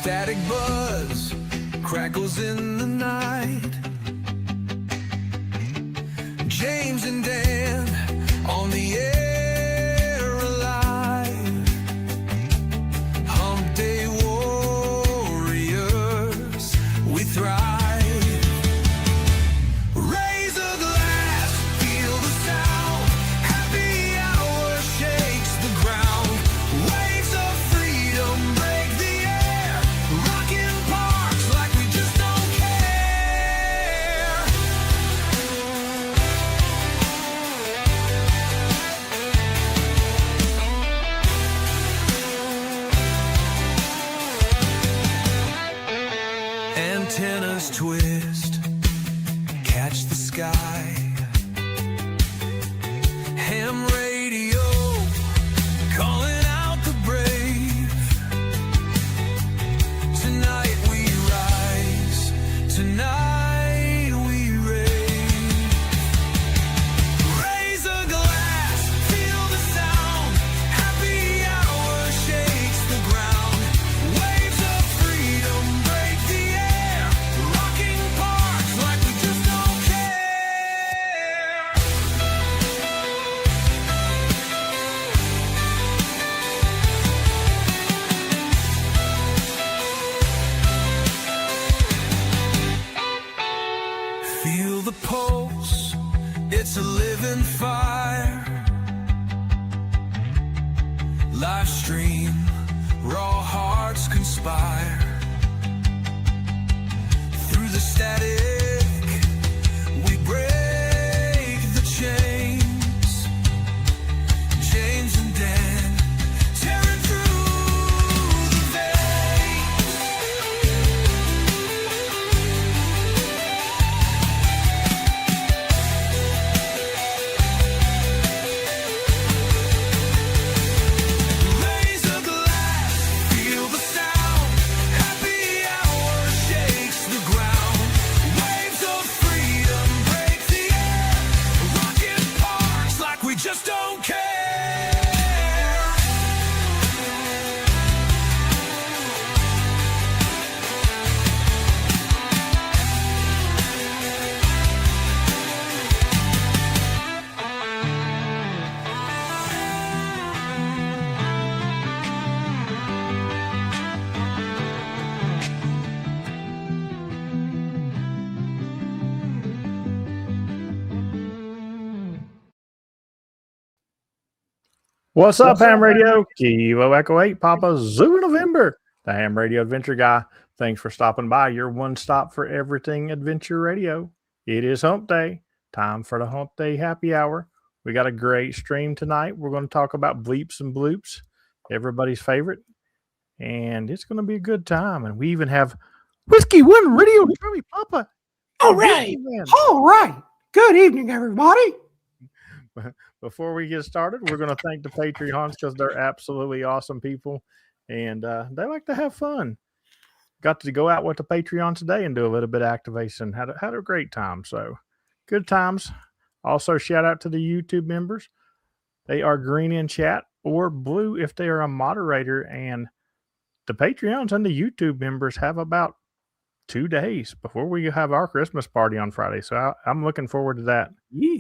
Static buzz crackles in the night. James and Dan on the air alive. Hump Day warriors, we thrive. Raise a glass, feel the sound. Happy hour shakes the ground. Waves of freedom break the air. Rockin' parks like we just don't care. Antennas twist, catch the sky. Ham radio, calling out the brave. Tonight we rise, tonight we rave. Raise a glass, feel the sound. Happy hour shakes the ground. Waves of freedom break the air. Rocking parks like we just don't care. Feel the pulse, it's a living fire. Live stream, raw hearts conspire. Through the static, we break the chains. James and Dan, tearing through the veins. Raise a glass, feel the sound. Happy hour shakes the ground. Waves of freedom break the air. Rockin' parks like we just don't care. What's up, Ham Radio? Kilo Echo 8, Papa Zulu November, the Ham Radio Adventure Guy. Thanks for stopping by. Your one stop for everything Adventure Radio. It is Hump Day. Time for the Hump Day Happy Hour. We got a great stream tonight. We're going to talk about bleeps and bloops, everybody's favorite. And it's going to be a good time. And we even have Whiskey One Radio Joey Papa. All right. Man. All right. Good evening, everybody. Before we get started, we're going to thank the Patreons because they're absolutely awesome people, and they like to have fun. Got to go out with the Patreon today and do a little bit of activation. Had a great time. So good times. Also, shout out to the YouTube members. They are green in chat or blue if they are a moderator, and the Patreons and the YouTube members have about 2 days before we have our Christmas party on Friday. So I'm looking forward to that. Yeah.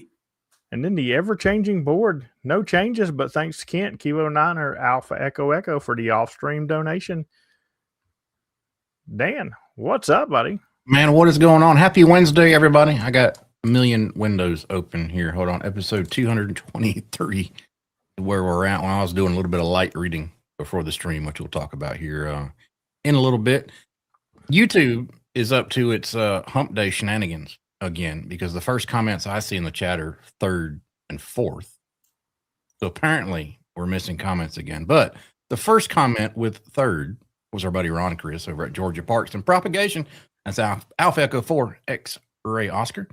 And then the ever-changing board, no changes, but thanks to Kent, Kilo 9 or Alpha Echo Echo for the off-stream donation. Dan, what's up, buddy? Man, what is going on? Happy Wednesday, everybody. I got a million windows open here. Hold on. Episode 223, where we're at when I was doing a little bit of light reading before the stream, which we'll talk about here in a little bit. YouTube is up to its Hump Day shenanigans again, because the first comments I see in the chat are third and fourth. So apparently we're missing comments again. But the first comment with third was our buddy Ron Chris over at Georgia Parks and Propagation. That's Alpha Echo 4 X-Ray Oscar.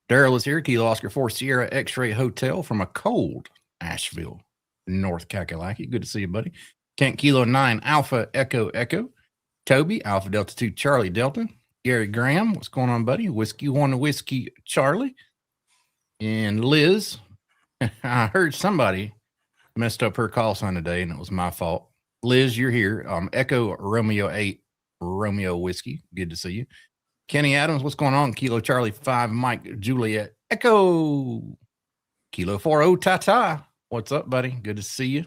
Daryl is here, Kilo Oscar 4 Sierra X-Ray Hotel from a cold Asheville, North Kakalaki. Good to see you, buddy. Kent Kilo 9 Alpha Echo Echo. Toby, Alpha Delta 2 Charlie Delta. Gary Graham, what's going on, buddy? Whiskey 1 Whiskey Charlie. And Liz, I heard somebody messed up her call sign today, and it was my fault. Liz, you're here. Echo Romeo 8 Romeo Whiskey. Good to see you. Kenny Adams, what's going on? Kilo Charlie 5, Mike Juliet Echo. Kilo 40 Tata. What's up, buddy? Good to see you.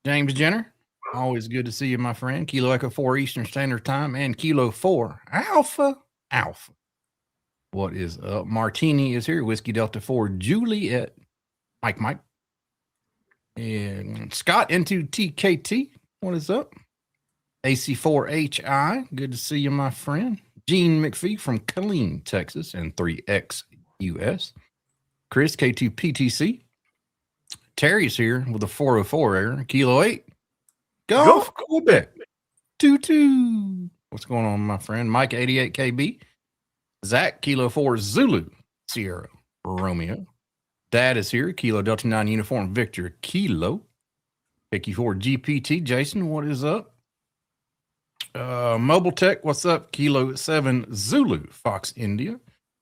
James Jenner, always good to see you, my friend. Kilo Echo 4 Eastern Standard Time and Kilo 4 Alpha. What is up? Martini is here. Whiskey Delta 4 Juliet. Mike. And Scott into TKT. What is up? AC4HI. Good to see you, my friend. Gene McPhee from Killeen, Texas, and 3XUS. Chris, K2PTC. Terry's here with a 404 error. Kilo 8. Golf Quebec. 22. What's going on, my friend? Mike 88KB. Zach, Kilo 4 Zulu. Sierra Romeo. Dad is here. Kilo Delta 9 Uniform Victor. Kilo. KQ4 GPT. Jason, what is up? Mobile Tech, what's up? Kilo 7 Zulu. Fox India.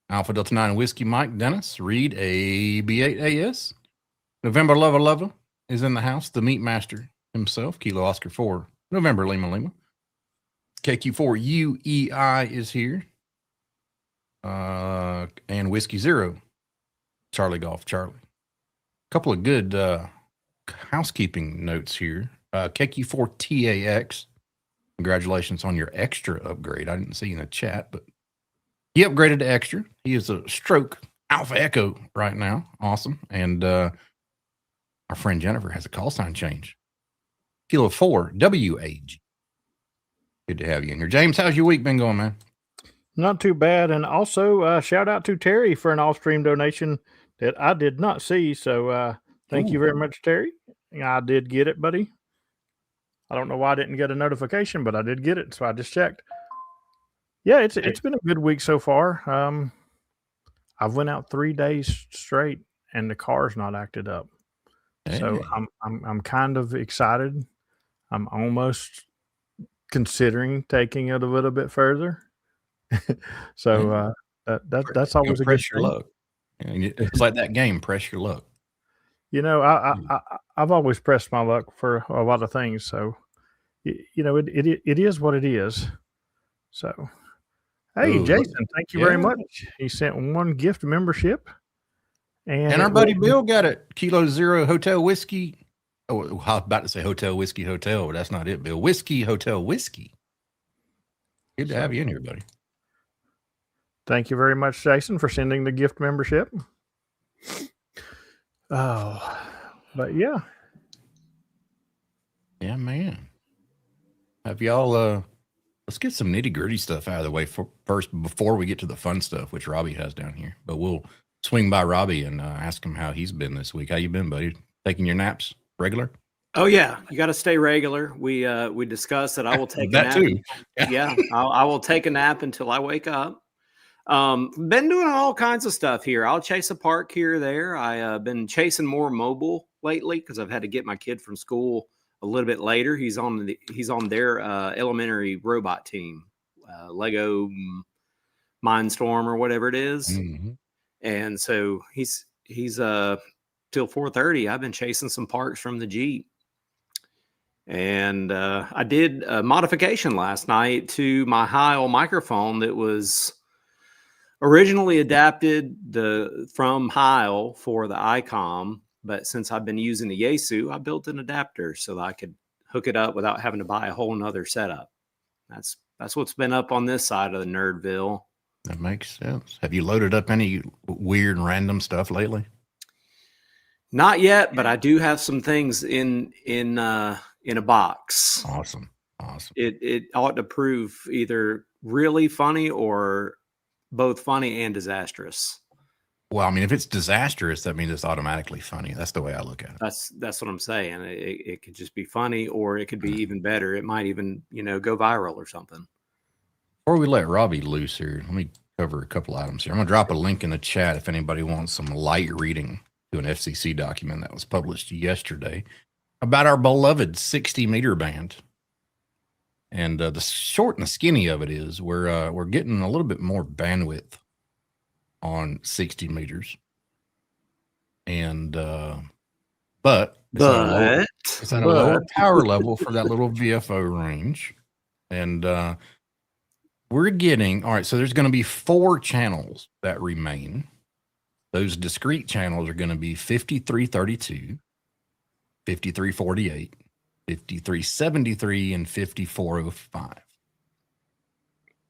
Alpha Delta 9 Whiskey Mike. Dennis. Reed AB8AS. November Lava is in the house. The Meat Master himself. Kilo Oscar 4. November Lima. KQ4 UEI is here. And Whiskey Zero. Charlie Golf Charlie. A couple of good housekeeping notes here. KQ4 TAX. Congratulations on your extra upgrade. I didn't see you in the chat, but he upgraded to extra. He is a stroke Alpha Echo right now. Awesome. And our friend Jennifer has a call sign change. Kilo 4 WAG. Good to have you in here. James, how's your week been going, man? Not too bad. And also, shout out to Terry for an off-stream donation that I did not see. So thank you very much, Terry. I did get it, buddy. I don't know why I didn't get a notification, but I did get it. So I just checked. Yeah, it's been a good week so far. I've went out 3 days straight and the car's not acted up. Hey. So I'm kind of excited. I'm almost considering taking it a little bit further. So that's always a good press your thing. luck. It's like that game, press your luck. You know, I've always pressed my luck for a lot of things. So, you know, it is what it is. So, hey, Ooh, Jason, thank you very yeah. much. He sent one gift membership. And our buddy Bill got it. Kilo 0 Hotel Whiskey. Oh, I was about to say Hotel Whiskey Hotel, but that's not it, Bill. Whiskey Hotel Whiskey. Good to have you in here, buddy. Thank you very much, Jason, for sending the gift membership. Oh, but yeah. Yeah, man. Have y'all, let's get some nitty gritty stuff out of the way first before we get to the fun stuff, which Robbie has down here. But we'll swing by Robbie and ask him how he's been this week. How you been, buddy? Taking your naps regular? Oh yeah, you got to stay regular. We discussed that I will take That a nap. too. Yeah, I will take a nap until I wake up. Been doing all kinds of stuff here. I'll chase a park here or there. I been chasing more mobile lately because I've had to get my kid from school a little bit later. He's on their elementary robot team, Lego Mindstorm or whatever it is. Mm-hmm. And so he's till 4:30. I've been chasing some parks from the Jeep. And I did a modification last night to my Heil microphone that was originally adapted from Heil for the ICOM, but since I've been using the Yaesu, I built an adapter so that I could hook it up without having to buy a whole nother setup. That's what's been up on this side of the Nerdville. That makes sense. Have you loaded up any weird random stuff lately? Not yet, but I do have some things in a box. Awesome. It ought to prove either really funny or both funny and disastrous. Well, I mean, if it's disastrous, that means it's automatically funny. That's the way I look at it. That's what I'm saying. It could just be funny, or it could be even better. It might even, go viral or something. Before we let Robbie loose here, let me cover a couple items here. I'm going to drop a link in the chat if anybody wants some light reading to an FCC document that was published yesterday about our beloved 60 meter band. And the short and the skinny of it is we're getting a little bit more bandwidth on 60 meters. And but it's at a lower power level for that little VFO range. And we're getting, all right, so there's going to be 4 channels that remain. Those discrete channels are going to be 5332, 5348, 5373, and 5405.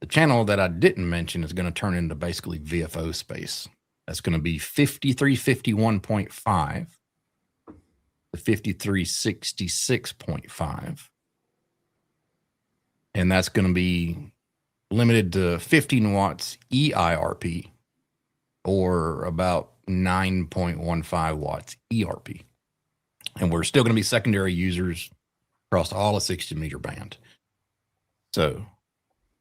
The channel that I didn't mention is going to turn into basically VFO space. That's going to be 5351.5 to 5366.5. And that's going to be limited to 15 watts EIRP or about 9.15 watts ERP. And we're still going to be secondary users across all the 60 meter band. So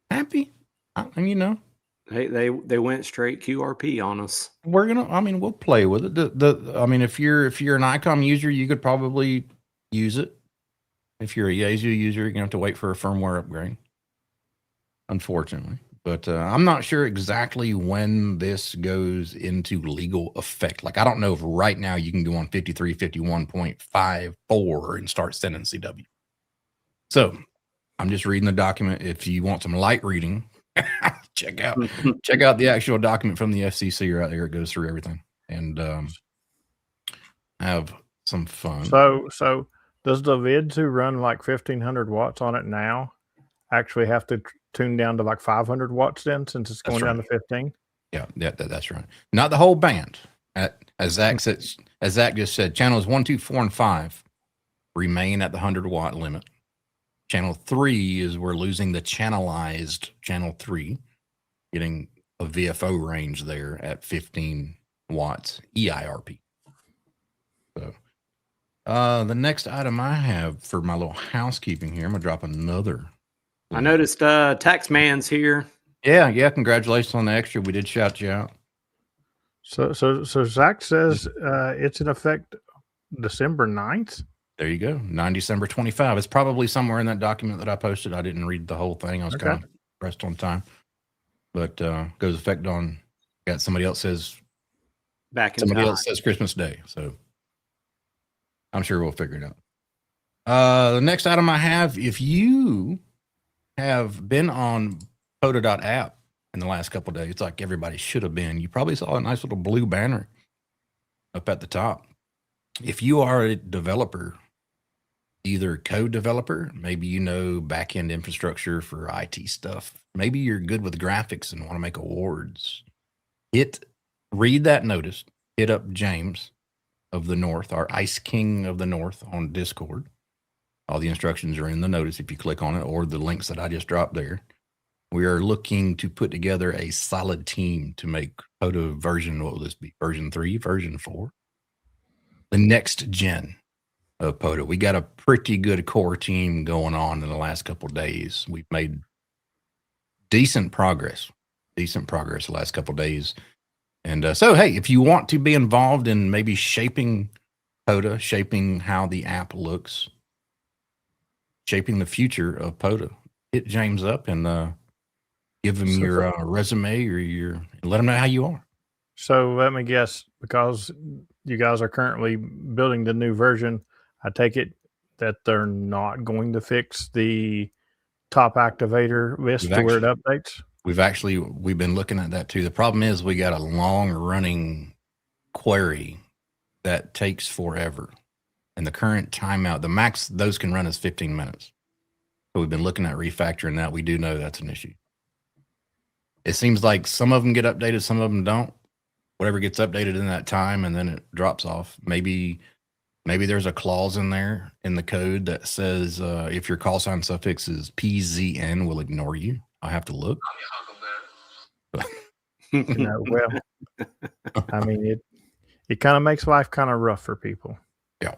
happy, They went straight QRP on us. we're gonna. I mean, we'll play with it. I mean, if you're an ICOM user, you could probably use it. If you're a Yaesu user, you're gonna have to wait for a firmware upgrade, unfortunately. But I'm not sure exactly when this goes into legal effect. Like, I don't know if right now you can go on 5351.54 and start sending CW. So I'm just reading the document. If you want some light reading, check out the actual document from the FCC right there. It goes through everything and have some fun. So does the vids who run like 1500 watts on it now actually have to tune down to like 500 watts then, since it's going down to 15? Yeah, that's right. Not the whole band. As Zach just said, channels 1, 2, 4, and 5 remain at the 100 watt limit. Channel 3 is we're losing the channelized channel 3, getting a VFO range there at 15 watts EIRP. So the next item I have for my little housekeeping here, I'm gonna drop another. I noticed Taxman's here. Yeah. Congratulations on the extra. We did shout you out. So Zach says it's in effect December 9th. There you go. 9 December 25. It's probably somewhere in that document that I posted. I didn't read the whole thing. I was kind of pressed on time. But goes effect on, somebody else says else says Christmas Day. So I'm sure we'll figure it out. The next item I have, if you have been on POTA.app in the last couple of days, like everybody should have been, you probably saw a nice little blue banner up at the top. If you are a developer, either code developer, maybe you know back-end infrastructure for IT stuff, maybe you're good with graphics and want to make awards, read that notice, hit up James of the North, our Ice King of the North on Discord. All the instructions are in the notice if you click on it, or the links that I just dropped there. We are looking to put together a solid team to make POTA version, what will this be, version 3, version 4? The next gen of POTA. We got a pretty good core team going on in the last couple of days. We've made decent progress the last couple of days. And so, hey, if you want to be involved in maybe shaping POTA, shaping how the app looks, shaping the future of POTA, hit James up and give him your resume or let him know how you are. So let me guess, because you guys are currently building the new version, I take it that they're not going to fix the top activator list where it updates? We've been looking at that too. The problem is we got a long running query that takes forever. And the current timeout, the max those can run is 15 minutes. So we've been looking at refactoring that. We do know that's an issue. It seems like some of them get updated, some of them don't. Whatever gets updated in that time, and then it drops off. Maybe there's a clause in there in the code that says if your call sign suffix is PZN, we'll ignore you. I'll have to look. Well, I mean, it kind of makes life kind of rough for people. Yeah.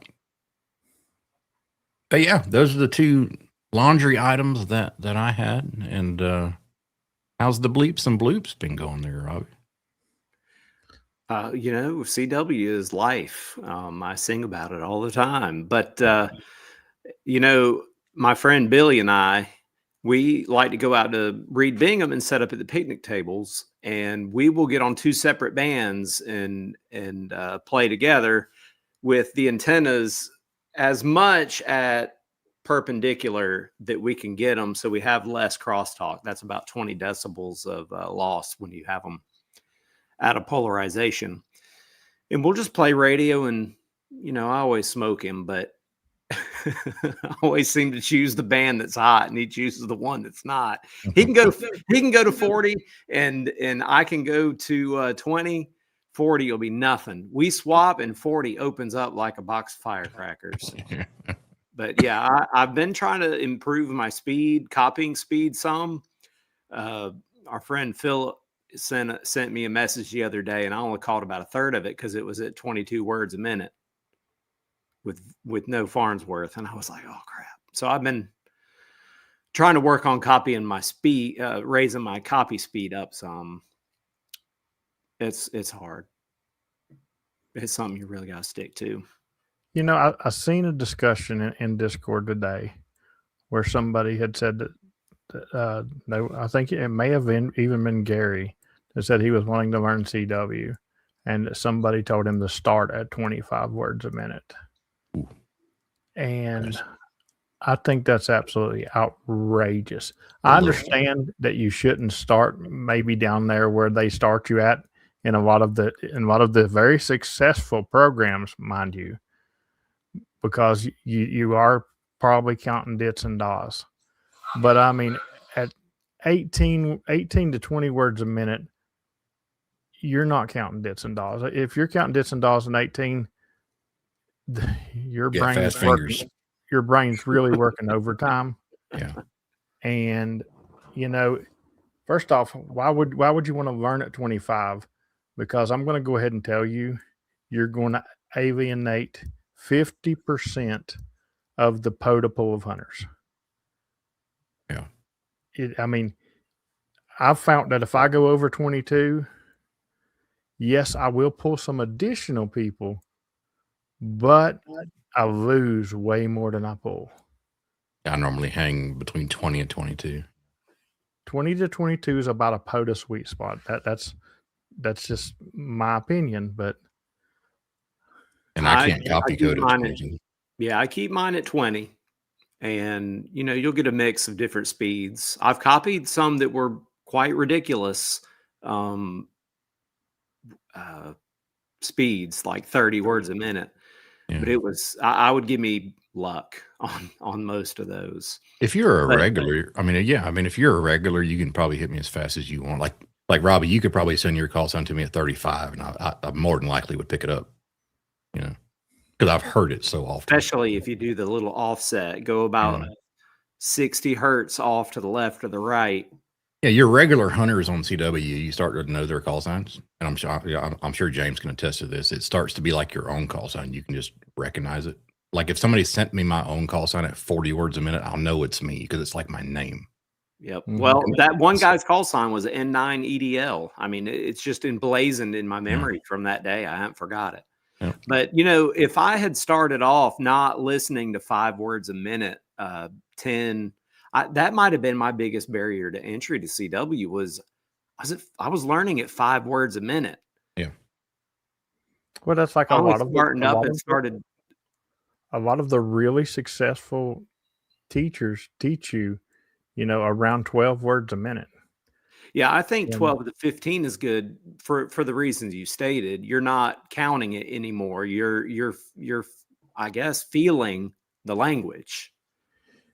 But yeah, those are the two laundry items that I had. And how's the bleeps and bloops been going there, Robbie? CW is life. I sing about it all the time. But, my friend Billy and I, we like to go out to Reed Bingham and set up at the picnic tables. And we will get on two separate bands and play together with the antennas as much at perpendicular that we can get them, so we have less crosstalk. That's about 20 decibels of loss when you have them out of polarization. And we'll just play radio, and I always smoke him, but I always seem to choose the band that's hot, and he chooses the one that's not. He can go to 40, and I can go to 20. 40 will be nothing. We swap, and 40 opens up like a box of firecrackers. But yeah, I've been trying to improve my speed, copying speed some. Our friend Phil sent me a message the other day, and I only caught about a third of it because it was at 22 words a minute with no Farnsworth, and I was like, oh crap. So I've been trying to work on copying my speed, raising my copy speed up some. It's hard. It's something you really got to stick to. I seen a discussion in Discord today where somebody had said that I think it may have even been Gary that said he was wanting to learn CW, and somebody told him to start at 25 words a minute. Ooh. And I think that's absolutely outrageous. I understand that you shouldn't start maybe down there where they start you at in a lot of the very successful programs, mind you, because you are probably counting dits and dahs. But I mean, at 18 to 20 words a minute, you're not counting dits and dahs. If you're counting dits and dahs in 18, your brain's really working overtime. Yeah. And first off, why would you want to learn at 25? Because I'm going to go ahead and tell you, you're going to alienate 50% of the POTA pool of hunters. Yeah. I've found that if I go over 22, yes, I will pull some additional people, but I lose way more than I pull. I normally hang between 20 and 22. 20 to 22 is about a POTA sweet spot. That's just my opinion, but and I can't copy code it. Yeah, I keep mine at 20, and you'll get a mix of different speeds. I've copied some that were quite ridiculous speeds, like 30 words a minute. Yeah. But I would give me luck on most of those. If you're a regular, if you're a regular, you can probably hit me as fast as you want. Like Robbie, you could probably send your call sign to me at 35, and I more than likely would pick it up. Because I've heard it so often. Especially if you do the little offset, go about 60 hertz off to the left or the right. Yeah, your regular hunters on CW, you start to know their call signs, and I'm sure James can attest to this. It starts to be like your own call sign. You can just recognize it. Like if somebody sent me my own call sign at 40 words a minute, I'll know it's me because it's like my name. Yep. Well, that one guy's call sign was N9 EDL. I mean, it's just emblazoned in my memory from that day. I haven't forgot it. Yeah. But if I had started off not listening to 5 words a minute, 10, that might have been my biggest barrier to entry to CW was I was learning at 5 words a minute. Yeah. Well, that's like a lot of the really successful teachers teach you, around 12 words a minute. Yeah, I think 12 to 15 is good for the reasons you stated. You're not counting it anymore. You're I guess feeling the language.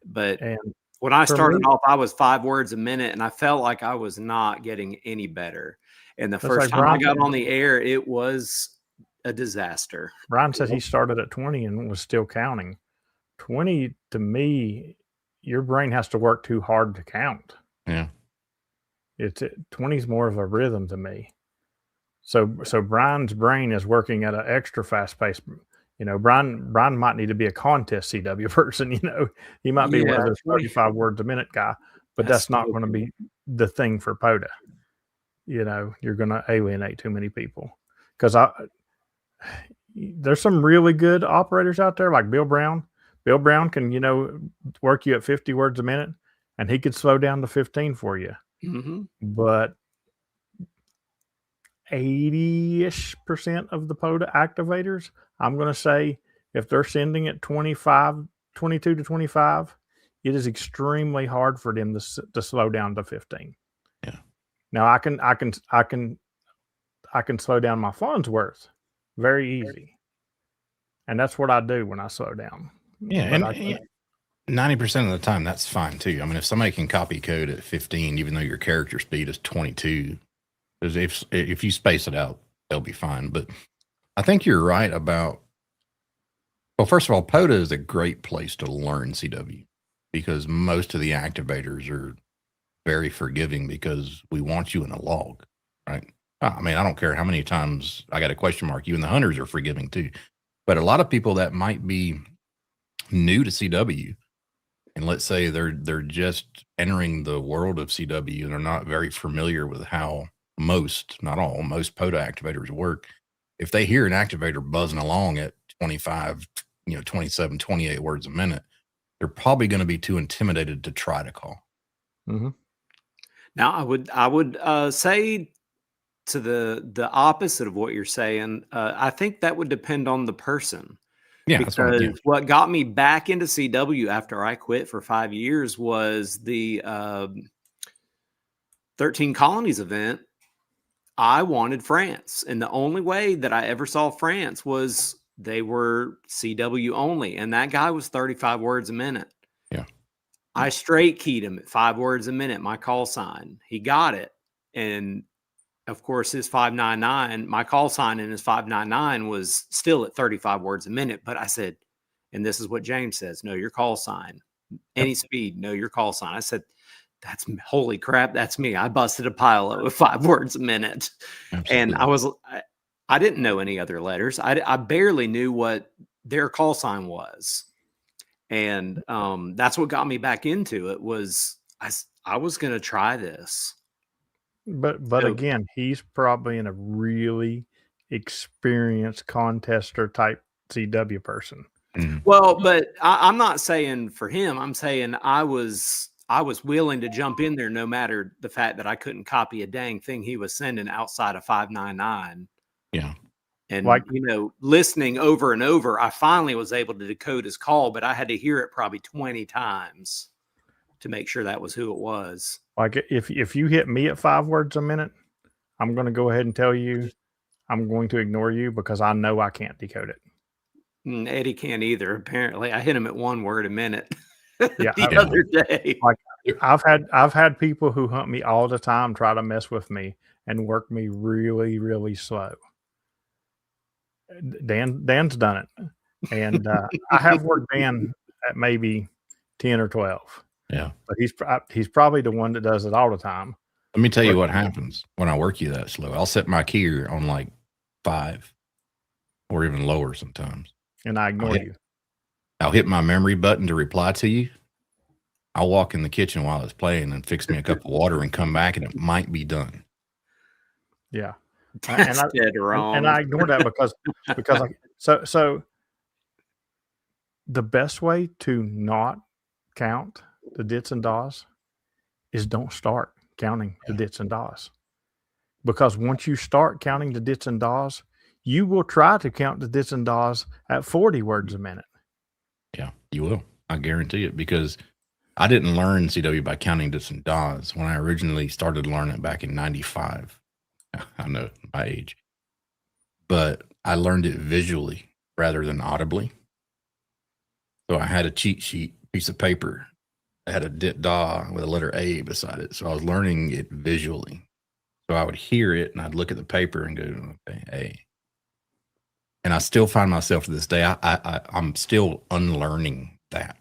But when I started off, I was 5 words a minute, and I felt like I was not getting any better. And the first time I got on the air, it was a disaster. Brian said he started at 20 and was still counting. 20 to me, your brain has to work too hard to count. Yeah. 20 is more of a rhythm to me. So Brian's brain is working at an extra fast pace. Brian might need to be a contest CW person. He might be one of those 35 words a minute guy, but that's not going to be the thing for POTA. You're going to alienate too many people because there's some really good operators out there like Bill Brown. Bill Brown can, work you at 50 words a minute, and he could slow down to 15 for you. Mm-hmm. But 80-ish% of the POTA activators, I'm going to say if they're sending at 25 22 to 25, it is extremely hard for them to slow down to 15. Yeah. Now I can slow down my Farnsworth very easy, and that's what I do when I slow down. Yeah, But and 90% of the time that's fine too. I mean, if somebody can copy code at 15, even though your character speed is 22, because if you space it out, they'll be fine. But I think you're right about. Well, first of all, POTA is a great place to learn CW because most of the activators are very forgiving because we want you in a log, right? I mean, I don't care how many times I got a question mark. You and the hunters are forgiving too. But a lot of people that might be new to CW, and let's say they're just entering the world of CW and they're not very familiar with how most, not all, most POTA activators work. If they hear an activator buzzing along at 25, 27, 28 words a minute, they're probably going to be too intimidated to try to call. Mm-hmm. Now, I would say to the opposite of what you're saying. I think that would depend on the person. Yeah, Because that's what got me back into CW after I quit for 5 years was the 13 Colonies event. I wanted France, and the only way that I ever saw France was they were CW only, and that guy was 35 words a minute. Yeah. I straight keyed him at 5 words a minute, my call sign. He got it. And of course, his 599, my call sign in his 599 was still at 35 words a minute. But I said, and this is what James says, know your call sign. Any speed, know your call sign. I said, that's holy crap. That's me. I busted a pilot with 5 words a minute. Absolutely. And I didn't know any other letters. I barely knew what their call sign was. And that's what got me back into it was I was going to try this. But So- again, he's probably in a really experienced contester type CW person. Well, but I'm not saying for him. I'm saying I was willing to jump in there no matter the fact that I couldn't copy a dang thing he was sending outside of 599. Yeah. And, Like- listening over and over, I finally was able to decode his call, but I had to hear it probably 20 times to make sure that was who it was. Like if you hit me at 5 words a minute, I'm going to go ahead and tell you I'm going to ignore you because I know I can't decode it. And Eddie can't either. Apparently, I hit him at 1 word a minute. Yeah, the other day. Like I've had people who hunt me all the time try to mess with me and work me really, really slow. Dan's done it, and I have worked Dan at maybe 10 or 12. Yeah. But he's probably the one that does it all the time. Let me tell you what happens when I work you that slow. I'll set my keyer on like 5 or even lower sometimes. And I ignore you. I'll hit my memory button to reply to you. I'll walk in the kitchen while it's playing and fix me a cup of water and come back and it might be done. Yeah. That's dead wrong. And I ignore that because so the best way to not count the dits and das is don't start counting the dits and das. Because once you start counting the dits and das, you will try to count the dits and das at 40 words a minute. Yeah, you will. I guarantee it because I didn't learn CW by counting dits and das when I originally started learning it back in 95. I know my age, but I learned it visually rather than audibly. So I had a cheat sheet piece of paper. I had a dit da with a letter A beside it. So I was learning it visually. So I would hear it and I'd look at the paper and go, okay, A. And I still find myself to this day, I'm still unlearning that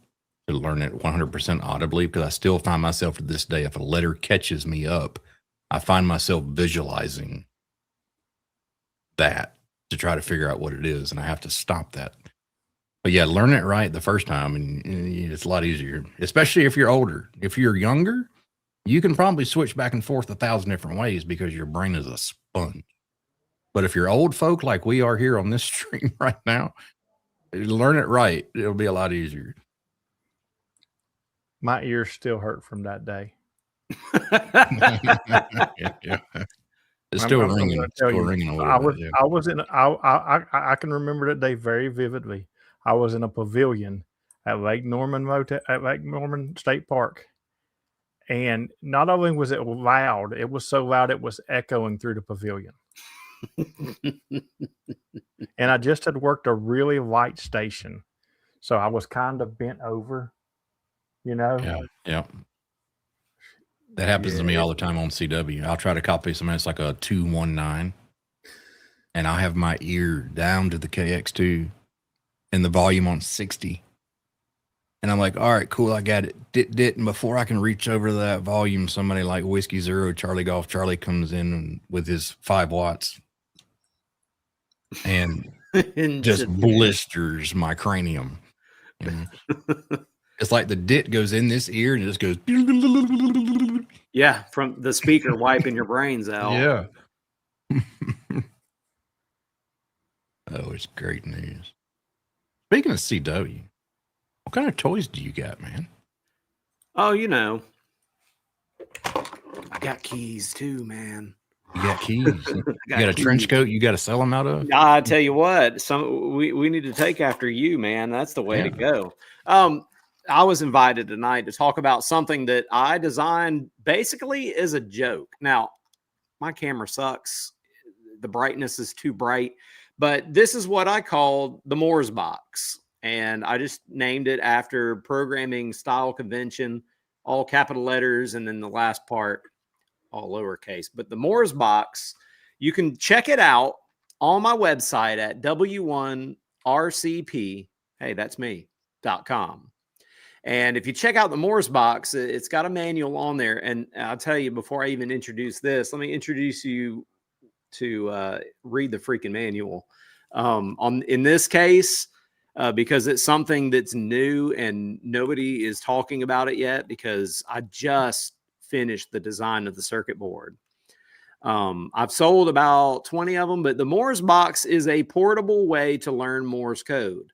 to learn it 100% audibly because I still find myself to this day, if a letter catches me up, I find myself visualizing that to try to figure out what it is. And I have to stop that. But yeah, learn it right the first time and it's a lot easier, especially if you're older. If you're younger, you can probably switch back and forth 1,000 different ways because your brain is a sponge. But if you're old folk like we are here on this stream right now, learn it right. It'll be a lot easier. My ears still hurt from that day. Yeah. It's still ringing. It's still ringing a little bit. I can remember that day very vividly. I was in a pavilion at Lake Norman at Lake Norman State Park. And not only was it loud, it was so loud it was echoing through the pavilion. And I just had worked a really light station. So I was kind of bent over, you know. Yeah. Yeah. That happens to me all the time on CW. I'll try to copy something that's like a 219, and I'll have my ear down to the KX2 and the volume on 60. And I'm like, all right, cool, I got it. Dit. And before I can reach over to that volume, somebody like Whiskey Zero, Charlie Golf Charlie comes in with his 5 watts and just blisters my cranium. You know? It's like the dit goes in this ear and it just goes. Yeah, from the speaker wiping your brains out. Yeah. Oh, it's great news. Speaking of CW, what kind of toys do you got, man? Oh, you know, I got keys too, man. You got keys. You got a trench coat you got to sell them out of? I tell you what, we need to take after you, man. That's the way to go. I was invited tonight to talk about something that I designed basically as a joke. Now, my camera sucks. The brightness is too bright, but this is what I called the Moore's box. And I just named it after programming style convention, all capital letters, and then the last part, all lowercase. But the Moore's box, you can check it out on my website at w1rcp, hey, that's me.com. And if you check out the Moore's box, it's got a manual on there. And I'll tell you, before I even introduce this, let me introduce you to read the freaking manual. In this case, because it's something that's new and nobody is talking about it yet, because I just finished the design of the circuit board. I've sold about 20 of them, but the Moore's box is a portable way to learn Moore's code.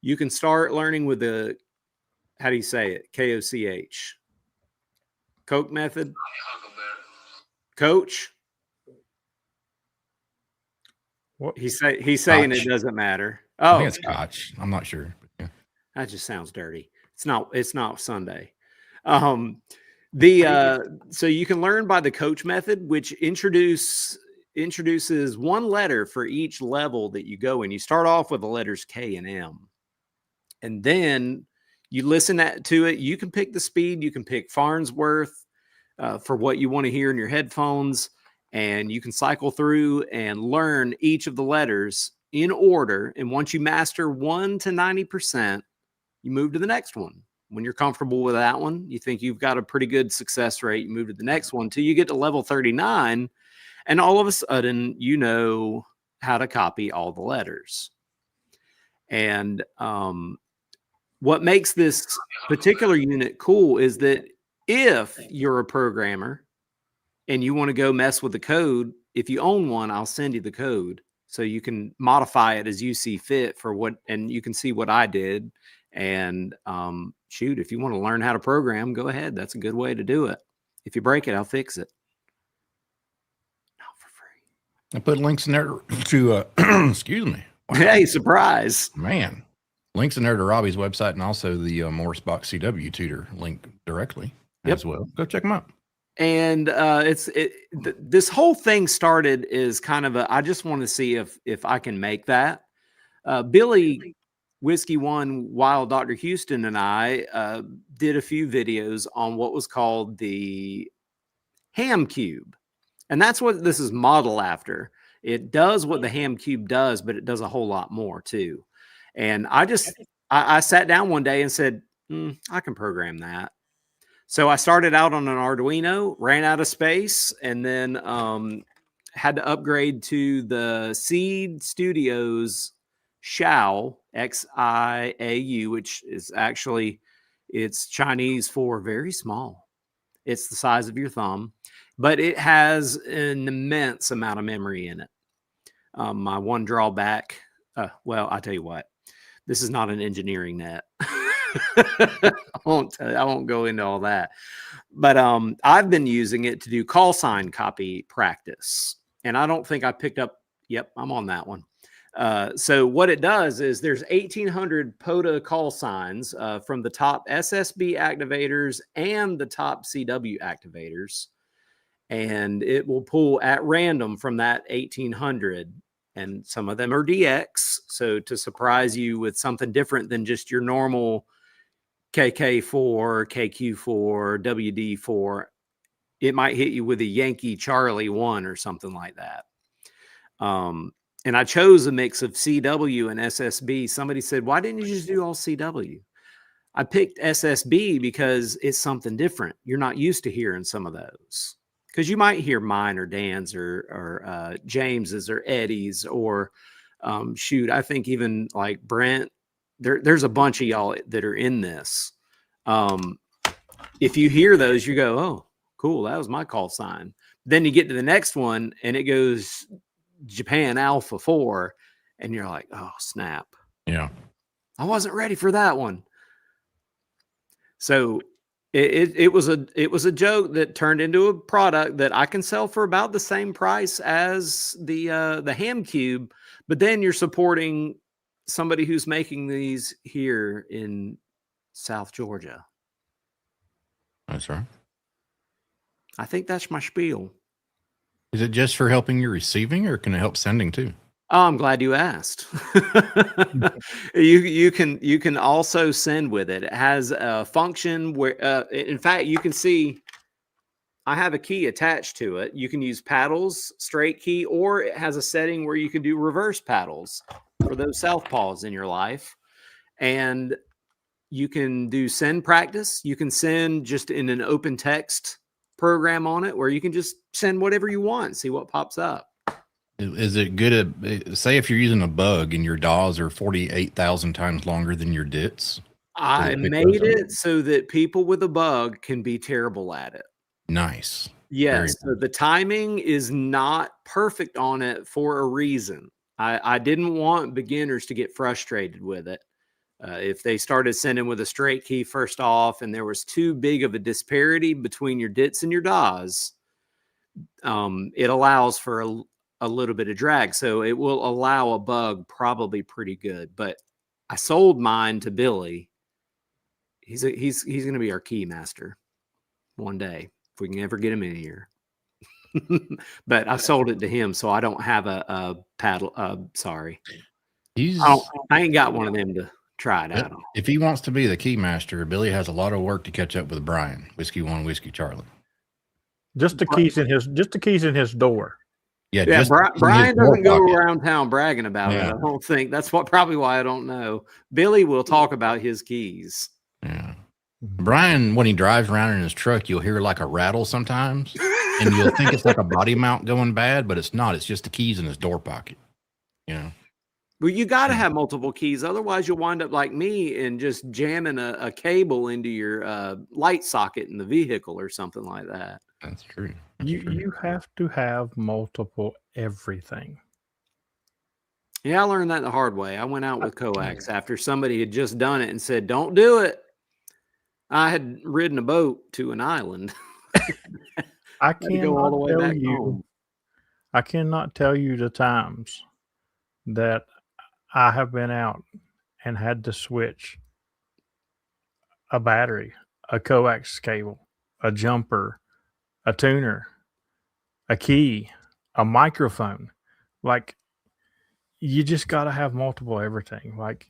You can start learning with the, how do you say it? KOCH. Coke method. Coach. What? He's saying it doesn't matter. I Oh, think it's Scotch. I'm not sure. Yeah. that just sounds dirty. It's not Sunday. So you can learn by the coach method, which introduces one letter for each level that you go in. You start off with the letters K and M, and then you listen to it. You can pick the speed. You can pick Farnsworth for what you want to hear in your headphones, and you can cycle through and learn each of the letters in order. And once you master 1 to 90%, you move to the next one. When you're comfortable with that one, you think you've got a pretty good success rate, you move to the next one till you get to level 39, and all of a sudden you know how to copy all the letters. And what makes this particular unit cool is that if you're a programmer and you want to go mess with the code, if you own one, I'll send you the code so you can modify it as you see fit for what, and you can see what I did. And shoot, if you want to learn how to program, go ahead. That's a good way to do it. If you break it, I'll fix it. Not for free. I put links in there to, excuse me. Wow. Hey, surprise. Man. Links in there to Robbie's website and also the Morris Box CW tutor link directly as well. Go check them out. And this whole thing started as kind of I just want to see if I can make that. Billy Whiskey One, while Dr. Houston and I did a few videos on what was called the Ham Cube. And that's what this is modeled after. It does what the Ham Cube does, but it does a whole lot more too. And I sat down one day and said, I can program that. So I started out on an Arduino, ran out of space, and then had to upgrade to the Seed Studios Xiao, Xiau, which is actually, it's Chinese for very small. It's the size of your thumb, but it has an immense amount of memory in it. My one drawback, well, I'll tell you what, this is not an engineering net. I won't go into all that, but I've been using it to do call sign copy practice, and I don't think I picked up. Yep, I'm on that one. So what it does is there's 1,800 POTA call signs from the top SSB activators and the top CW activators, and it will pull at random from that 1,800. And some of them are DX, so to surprise you with something different than just your normal KK4, KQ4, WD4, it might hit you with a Yankee Charlie 1 or something like that. And I chose a mix of CW and SSB. Somebody said, why didn't you just do all CW? I picked SSB because it's something different. You're not used to hearing some of those. Because you might hear mine or Dan's or James's or Eddie's or shoot, I think even like Brent. There's a bunch of y'all that are in this. If you hear those, you go, oh, cool, that was my call sign. Then you get to the next one and it goes Japan Alpha 4, and you're like, oh, snap. Yeah. I wasn't ready for that one. So it was a joke that turned into a product that I can sell for about the same price as the Ham Cube, but then you're supporting somebody who's making these here in South Georgia. That's right. I think that's my spiel. Is it just for helping your receiving, or can it help sending too? Oh, I'm glad you asked. You can also send with it. It has a function where, in fact, you can see I have a key attached to it. You can use paddles, straight key, or it has a setting where you can do reverse paddles for those southpaws in your life. And you can do send practice. You can send just in an open text program on it where you can just send whatever you want, see what pops up. Is it good at, say if you're using a bug and your DAWs are 48,000 times longer than your DITs? I made it so that people with a bug can be terrible at it. Nice. Yes. So the timing is not perfect on it for a reason. I didn't want beginners to get frustrated with it. If they started sending with a straight key first off and there was too big of a disparity between your DITs and your DAWs, it allows for a little bit of drag. So it will allow a bug probably pretty good. But I sold mine to Billy. He's going to be our key master one day if we can ever get him in here. But I sold it to him, so I don't have a paddle. Sorry, I ain't got one of them to try it out on. If he wants to be the key master, Billy has a lot of work to catch up with Brian, Whiskey 1, Whiskey Charlie. Just the keys in his door. Yeah, Brian doesn't go around town bragging about it. I don't think that's probably why I don't know. Billy will talk about his keys. Yeah. Brian, when he drives around in his truck, you'll hear like a rattle sometimes, and you'll think it's like a body mount going bad, but it's not. It's just the keys in his door pocket. You know. Well, you got to have multiple keys, otherwise you'll wind up like me and just jamming a cable into your light socket in the vehicle or something like that. That's true. You have to have multiple everything. Yeah, I learned that the hard way. I went out with coax after somebody had just done it and said, "Don't do it." I had ridden a boat to an island. I can't go all the way back home. I cannot tell you the times that I have been out and had to switch a battery, a coax cable, a jumper, a tuner, a key, a microphone. Like, you just got to have multiple everything. Like,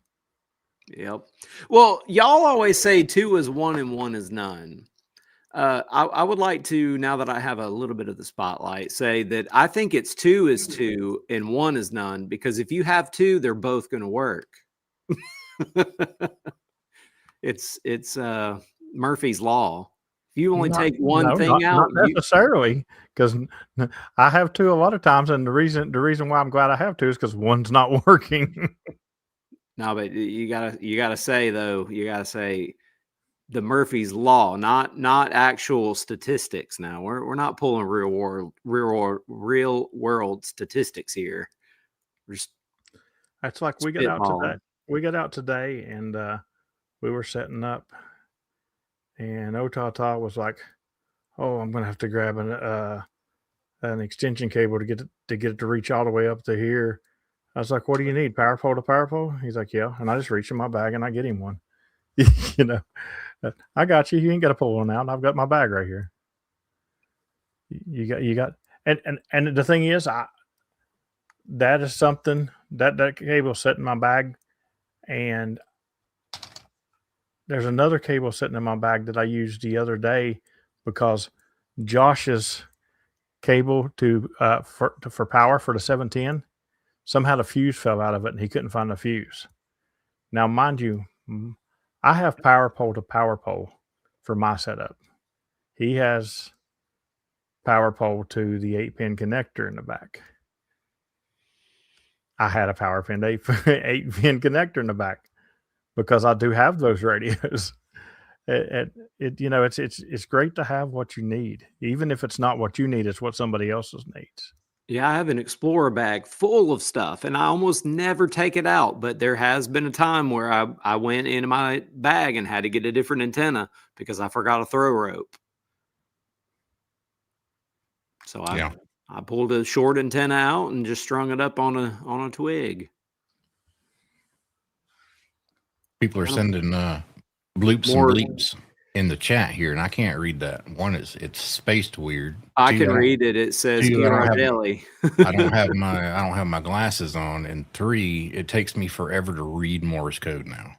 yep. Well, y'all always say 2 is 1 and 1 is none. I would like to, now that I have a little bit of the spotlight, say that I think it's 2 is 2 and 1 is none, because if you have 2, they're both going to work. It's Murphy's Law. If you only take one thing out, not necessarily, because I have 2 a lot of times, and the reason why I'm glad I have 2 is because one's not working. No, but you gotta say though, the Murphy's Law, not actual statistics. Now we're not pulling real world statistics here. That's like we got out today and we were setting up, and Otata was like, "Oh, I'm gonna have to grab an extension cable to get it to reach all the way up to here." I was like, what do you need? Power pole to power pole? He's like, yeah. And I just reach in my bag and I get him one. You know, I got you. You ain't got to pull one out. I've got my bag right here. You got, and the thing is, that is something that cable set in my bag, and there's another cable sitting in my bag that I used the other day because Josh's cable for power for the 710, somehow the fuse fell out of it and he couldn't find the fuse. Now, mind you, I have power pole to power pole for my setup. He has power pole to the 8-pin connector in the back. I had a power pin 8-pin connector in the back because I do have those radios. It's great to have what you need, even if it's not what you need, it's what somebody else's needs. Yeah, I have an Explorer bag full of stuff, and I almost never take it out. But there has been a time where I went into my bag and had to get a different antenna because I forgot a throw rope. So I pulled a short antenna out and just strung it up on a twig. People are sending bloops and bleeps in the chat here, and I can't read that. One is it's spaced weird. I can read it. It says Girardelli. I don't have my glasses on, and 3, it takes me forever to read Morse code now.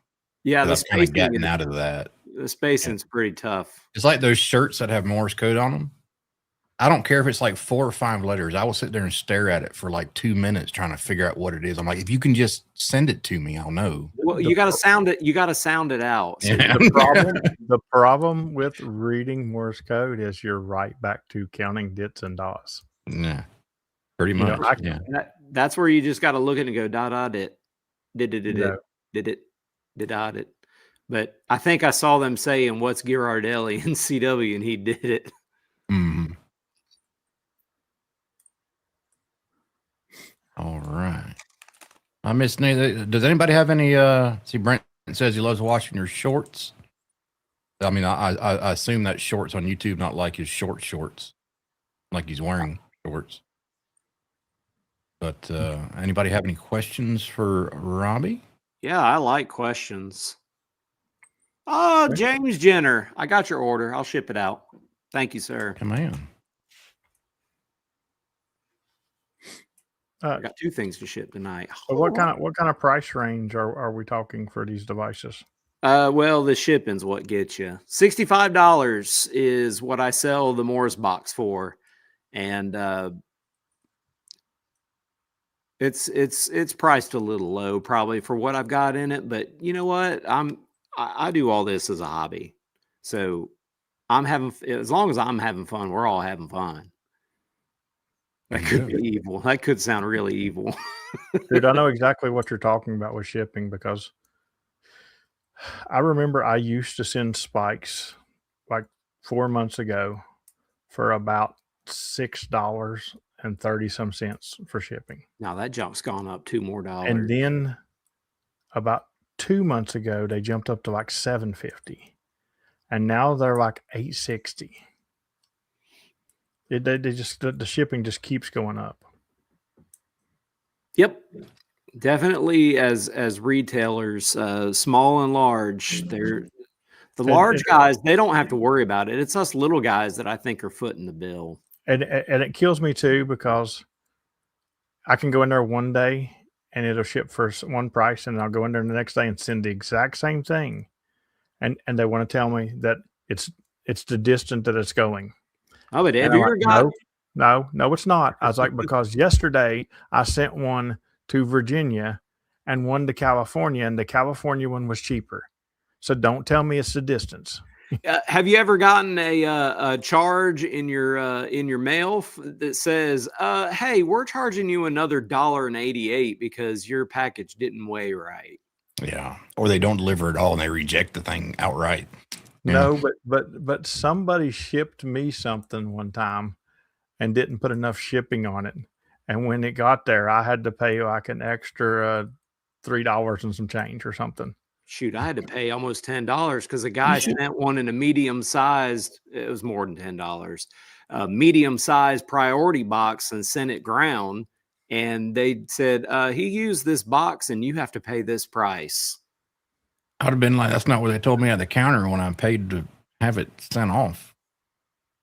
Yeah, I've kind of gotten out of that. The spacing's pretty tough. It's like those shirts that have Morse code on them. I don't care if it's like 4 or 5 letters. I will sit there and stare at it for like 2 minutes trying to figure out what it is. I'm like, if you can just send it to me, I'll know. Well, you got to sound it. You got to sound it out. So Yeah. The problem with reading Morse code is you're right back to counting dits and dots. Yeah, pretty much. That's where you just got to look at it and go did it. But I think I saw them saying what's Girardelli in CW, and he did it. Mm-hmm. All right. I miss Nate. Does anybody have any? See, Brent says he loves watching your shorts. I mean, I assume that shorts on YouTube, not like his shorts, like he's wearing shorts. But anybody have any questions for Robbie? Yeah, I like questions. Oh, James Jenner, I got your order. I'll ship it out. Thank you, sir. Come on. I got 2 things to ship tonight. So what kind of price range are we talking for these devices? Well, the shipping's what gets you. $65 is what I sell the Morse box for, and it's priced a little low probably for what I've got in it. But you know what? I do all this as a hobby, so as long as I'm having fun, we're all having fun. That could be evil. That could sound really evil. Dude, I know exactly what you're talking about with shipping because I remember I used to send spikes like 4 months ago for about $6.30 for shipping. Now that jump's gone up $2 more. And then about 2 months ago, they jumped up to like $7.50, and now they're like $8.60. The shipping just keeps going up. Yep, definitely. As retailers, small and large, they're the large guys. They don't have to worry about it. It's us little guys that I think are footing the bill. And it kills me too because I can go in there one day and it'll ship for one price, and I'll go in there the next day and send the exact same thing, and they want to tell me that it's the distance that it's going. Oh, but have you ever got? No, it's not. I was like, because yesterday I sent one to Virginia and one to California, and the California one was cheaper. So don't tell me it's the distance. Have you ever gotten a charge in your mail that says, "Hey, we're charging you another $1.88 because your package didn't weigh right"? Yeah, or they don't deliver at all and they reject the thing outright. No, but somebody shipped me something one time and didn't put enough shipping on it, and when it got there, I had to pay like an extra $3 and some change or something. Shoot, I had to pay almost $10 because a guy sent one in a medium-sized. It was more than $10. Medium-sized priority box and sent it ground, and they said, he used this box and you have to pay this price. I'd have been like, that's not what they told me at the counter when I paid to have it sent off.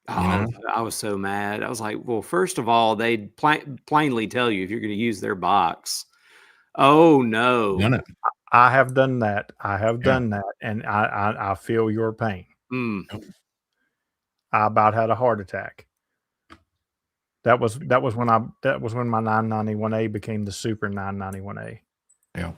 Oh, I was so mad. I was like, well, first of all, they'd plainly tell you if you're going to use their box. Oh, no. Done it. I have done that. Done that, and I feel your pain. Mm. I about had a heart attack. That was when my 991A became the Super 991A. Yeah.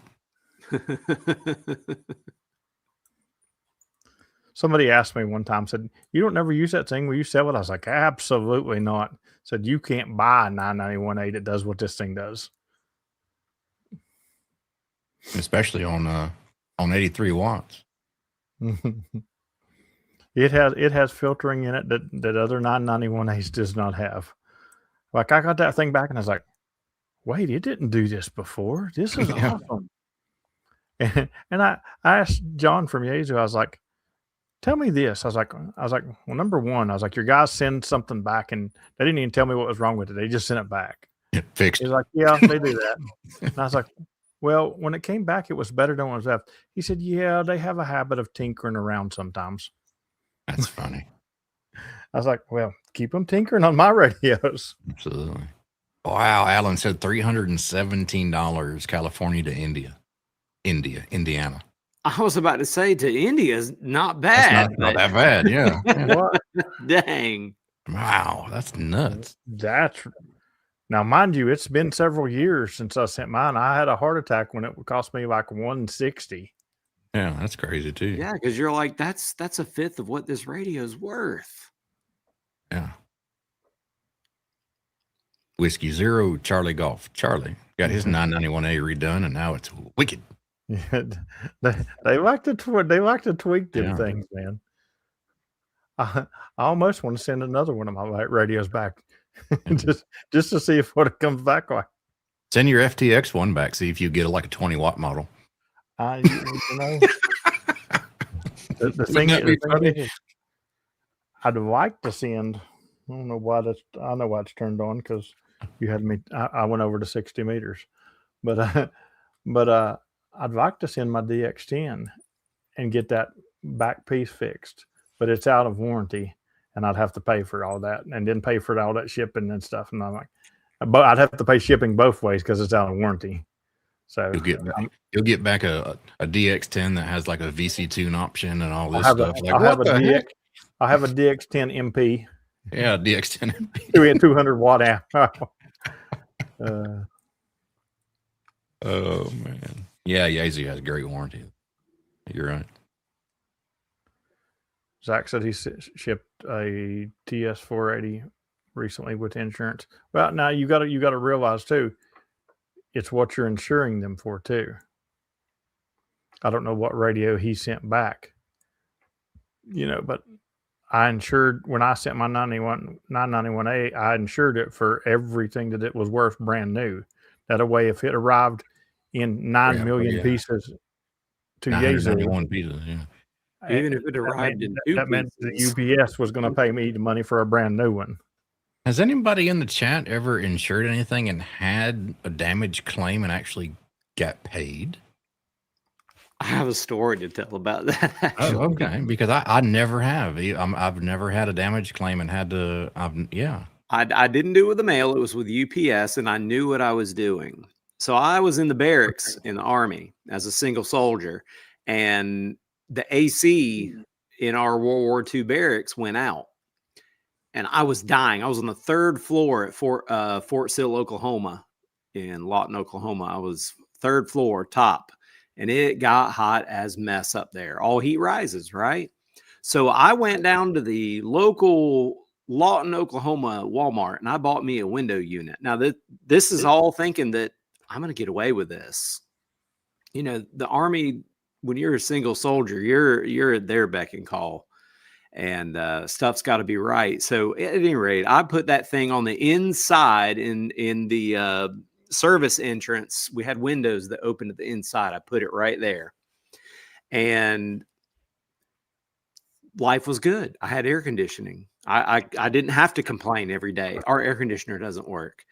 Somebody asked me one time, said, "You don't never use that thing? Will you sell it?" I was like, "Absolutely not." Said, "You can't buy a 991A that does what this thing does." Especially on 83 watts. It has filtering in it that other 991As does not have. Like, I got that thing back and I was like, wait, it didn't do this before. This is Yeah. awesome. And I asked John from Yazoo, I was like, tell me this. I was like, well, number one, I was like, your guys send something back and they didn't even tell me what was wrong with it. They just sent it back. It fixed. He's like, yeah, they do that. And I was like, well, when it came back, it was better than what was left. He said, yeah, they have a habit of tinkering around sometimes. That's funny. I was like, well, keep them tinkering on my radios. Absolutely. Wow. Alan said $317 California to Indiana. I was about to say to India's not bad. That's not that bad. Yeah. What? Dang. Wow. That's nuts. That's now, mind you, it's been several years since I sent mine. I had a heart attack when it would cost me like $160. Yeah, that's crazy too. Yeah, because you're like, that's a fifth of what this radio is worth. Yeah. Whiskey Zero, Charlie Golf. Charlie got his 991A redone, and now it's wicked. Yeah, they like to tweak them Yeah. things, man. I almost want to send another one of my radios back, just to see what it comes back like. Send your FTX one back. See if you get like a 20-watt model. The thing is, I'd like to send. I don't know why that's. I know why it's turned on because you had me. I went over to 60 meters, but I'd like to send my DX10 and get that back piece fixed, but it's out of warranty, and I'd have to pay for all that, and then pay for all that shipping and stuff. And I'm like, but I'd have to pay shipping both ways because it's out of warranty. So you'll get back a DX10 that has like a VC tune option and all this I stuff. have a DX10 MP. Yeah, DX10 MP. 200 watt amp. Oh man, yeah, Yazoo has a great warranty. You're right. Zach said he shipped a TS480 recently with insurance. Well, now you got to realize too, it's what you're insuring them for too. I don't know what radio he sent back, but I insured when I sent my 991A, I insured it for everything that it was worth brand new. That way, if it arrived in 9 million pieces to Yazoo, 91 pieces, yeah. Even if it arrived in two that meant the UPS was going to pay me the money for a brand new one. Has anybody in the chat ever insured anything and had a damage claim and actually got paid? I have a story to tell about that. Actually. Oh, okay. Because I never have. I've never had a damage claim and had to. I didn't do it with the mail. It was with UPS, and I knew what I was doing. So I was in the barracks in the Army as a single soldier, and the AC in our World War II barracks went out, and I was dying. I was on the third floor at Fort Sill, Oklahoma, in Lawton, Oklahoma. I was third floor, top. And it got hot as mess up there. All heat rises, right? So I went down to the local Lawton, Oklahoma Walmart, and I bought me a window unit. Now, this is all thinking that I'm going to get away with this. The Army, when you're a single soldier, you're at their beck and call, and stuff's got to be right. So at any rate, I put that thing on the inside in the service entrance. We had windows that opened to the inside. I put it right there, and life was good. I had air conditioning. I didn't have to complain every day. Our air conditioner doesn't work.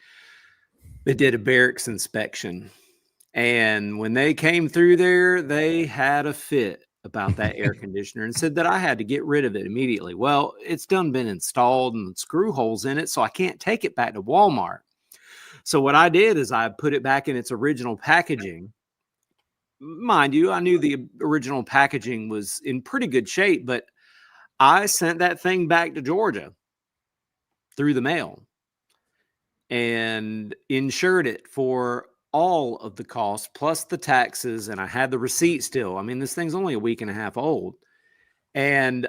They did a barracks inspection. And when they came through there, they had a fit about that air conditioner and said that I had to get rid of it immediately. Well, it's done been installed and screw holes in it, so I can't take it back to Walmart. So what I did is I put it back in its original packaging. Mind you, I knew the original packaging was in pretty good shape, but I sent that thing back to Georgia through the mail and insured it for all of the costs plus the taxes. And I had the receipt still. I mean, this thing's only a week and a half old. And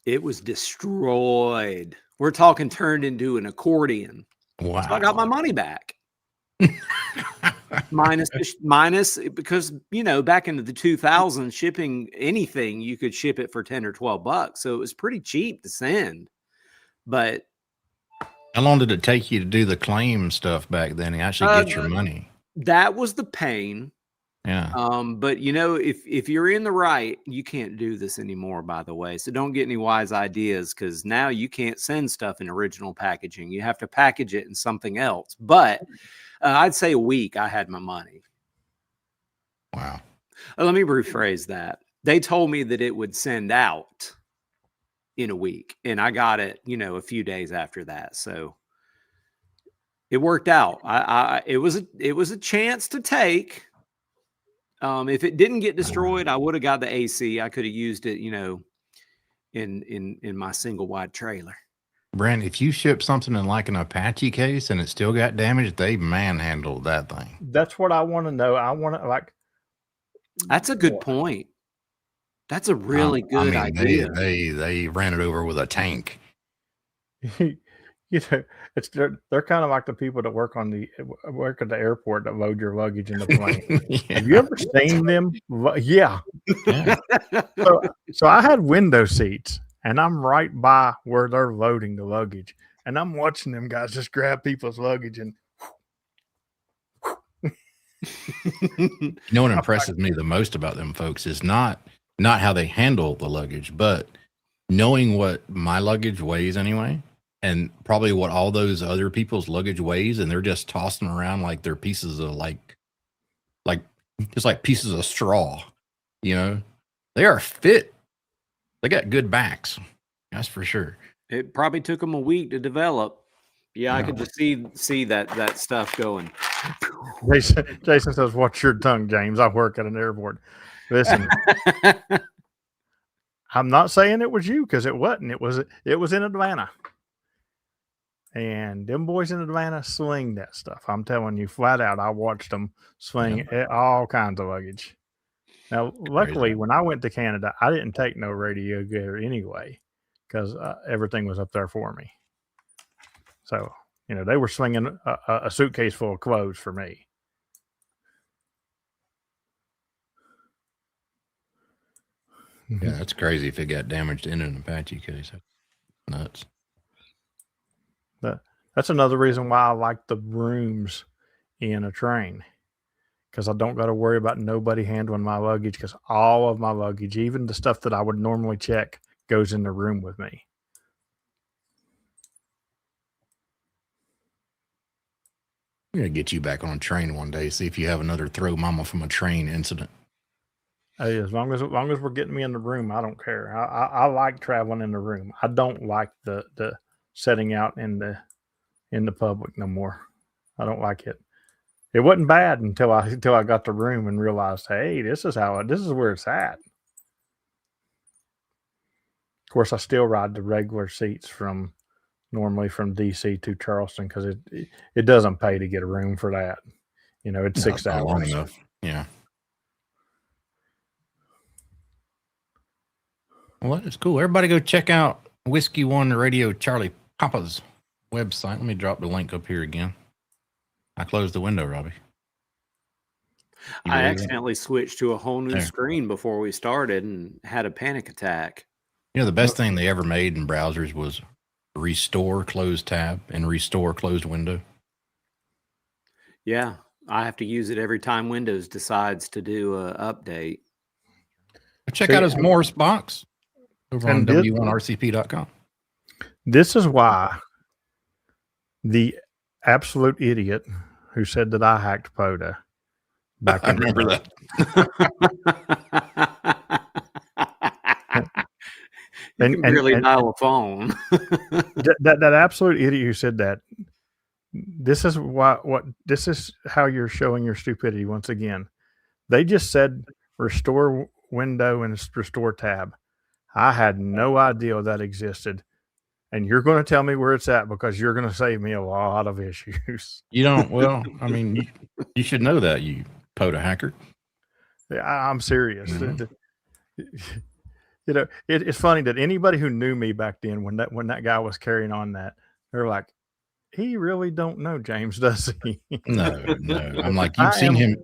it was destroyed. We're talking turned into an accordion. Wow. So I got my money back. minus because back into the 2000s, shipping anything you could ship it for $10 or $12, so it was pretty cheap to send. But how long did it take you to do the claim stuff back then and actually get your money? That was the pain. Yeah. But if you're in the right, you can't do this anymore, by the way. So don't get any wise ideas, because now you can't send stuff in original packaging. You have to package it in something else. But I'd say a week I had my money. Wow. Let me rephrase that. They told me that it would send out in a week, and I got it, a few days after that. So it worked out. It was a chance to take. If it didn't get destroyed, I would have got the AC. I could have used it, in my single wide trailer. Brent, if you ship something in like an Apache case and it still got damaged, they manhandled that thing. That's what I want to know. I want to That's a good point. That's a really good idea. They ran it over with a tank. They're kind of like the people that work at the airport that load your luggage in the plane. Yeah. Have you ever seen them? Yeah. So I had window seats, and I'm right by where they're loading the luggage, and I'm watching them guys just grab people's luggage and. You know what impresses me the most about them folks is not how they handle the luggage, but knowing what my luggage weighs anyway, and probably what all those other people's luggage weighs, and they're just tossing around like they're pieces of just like pieces of straw. They are fit. They got good backs. That's for sure. It probably took them a week to develop. Yeah, I could just see that stuff going. Jason says, "Watch your tongue, James. I work at an airport." Listen, I'm not saying it was you, because it wasn't. It was in Atlanta, and them boys in Atlanta sling that stuff. I'm telling you, flat out. I watched them swing all kinds of luggage. Now, luckily, when I went to Canada, I didn't take no radio gear anyway, because everything was up there for me. So, they were slinging a suitcase full of clothes for me. Yeah, that's crazy if it got damaged in an Apache case. That's nuts. That's another reason why I like the rooms in a train, because I don't got to worry about nobody handling my luggage, because all of my luggage, even the stuff that I would normally check, goes in the room with me. I'm going to get you back on a train one day, see if you have another throw mama from a train incident. Hey, as long as we're getting me in the room, I don't care. I like traveling in the room. I don't like the setting out in the public no more. I don't like it. It wasn't bad until I got the room and realized, hey, this is where it's at. Of course, I still ride the regular seats normally from DC to Charleston, because it doesn't pay to get a room for that. It's 6 hours. Long enough. Yeah. Well, that is cool. Everybody go check out Whiskey One Radio Charlie Papa's website. Let me drop the link up here again. I closed the window, Robbie. I accidentally switched to a whole new screen before we started and had a panic attack. The best thing they ever made in browsers was restore closed tab and restore closed window. Yeah, I have to use it every time Windows decides to do an update. Check out his Morse box over on w1rcp.com. This is why the absolute idiot who said that I hacked POTA back I in the remember day. that. You can barely dial a phone. that absolute idiot who said that. This is this is how you're showing your stupidity once again. They just said restore window and restore tab. I had no idea that existed. And you're going to tell me where it's at because you're going to save me a lot of issues. You don't. Well, I mean, you should know that, you POTA hacker. Yeah, I'm serious. Mhm. You know, it's funny that anybody who knew me back then, when that guy was carrying on that, they're like, he really don't know James, does he? No. I'm like, you've I seen am- him,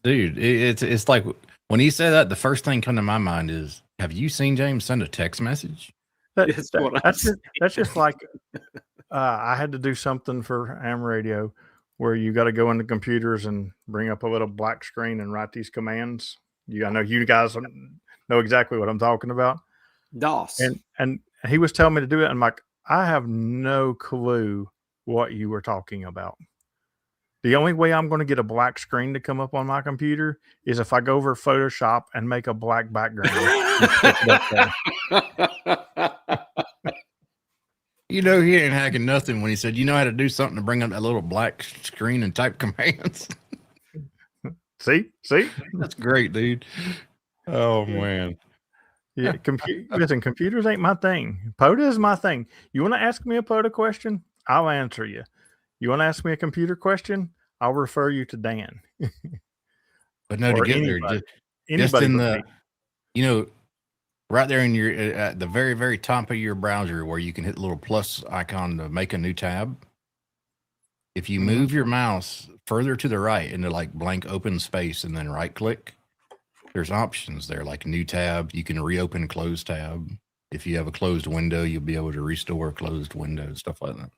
dude. It's like when he said that, the first thing come to my mind is, have you seen James send a text message? That's what I'm that's just like I had to do something for Ham Radio where you got to go into computers and bring up a little black screen and write these commands. I know you guys know exactly what I'm talking about. DOS. And he was telling me to do it. And I'm like, I have no clue what you were talking about. The only way I'm going to get a black screen to come up on my computer is if I go over Photoshop and make a black background. You know, he ain't hacking nothing when he said, you know how to do something to bring up that little black screen and type commands. See? That's great, dude. Oh, man. Yeah, listen, computers ain't my thing. POTA is my thing. You want to ask me a POTA question? I'll answer you. You want to ask me a computer question? I'll refer you to Dan. But no, to Or get there, anybody. just Anybody in but the, me. you know, right there in your, at the very, very top of your browser where you can hit the little plus icon to make a new tab. If you move your mouse further to the right into like blank open space and then right click, there's options there like new tab. You can reopen closed tab. If you have a closed window, you'll be able to restore a closed window, stuff like that.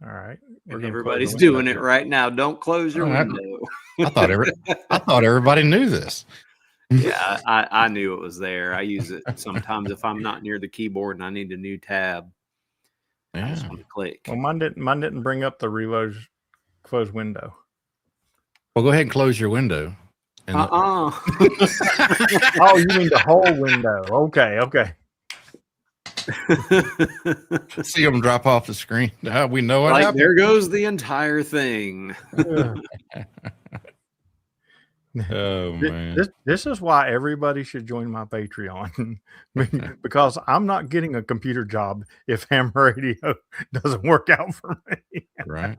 All right. And everybody's doing it right now. Don't close your Oh, window. I thought everybody knew this. Yeah, I knew it was there. I use it sometimes if I'm not near the keyboard and I need a new tab. I just Yeah. want to click. Well, mine didn't bring up the reload closed window. Well, go ahead and close your window. And Oh, you mean the whole window? Okay. see them drop off the screen. We know what Like happened. there goes the entire thing. Oh man. This is why everybody should join my Patreon because I'm not getting a computer job if ham radio doesn't work out for me. Right.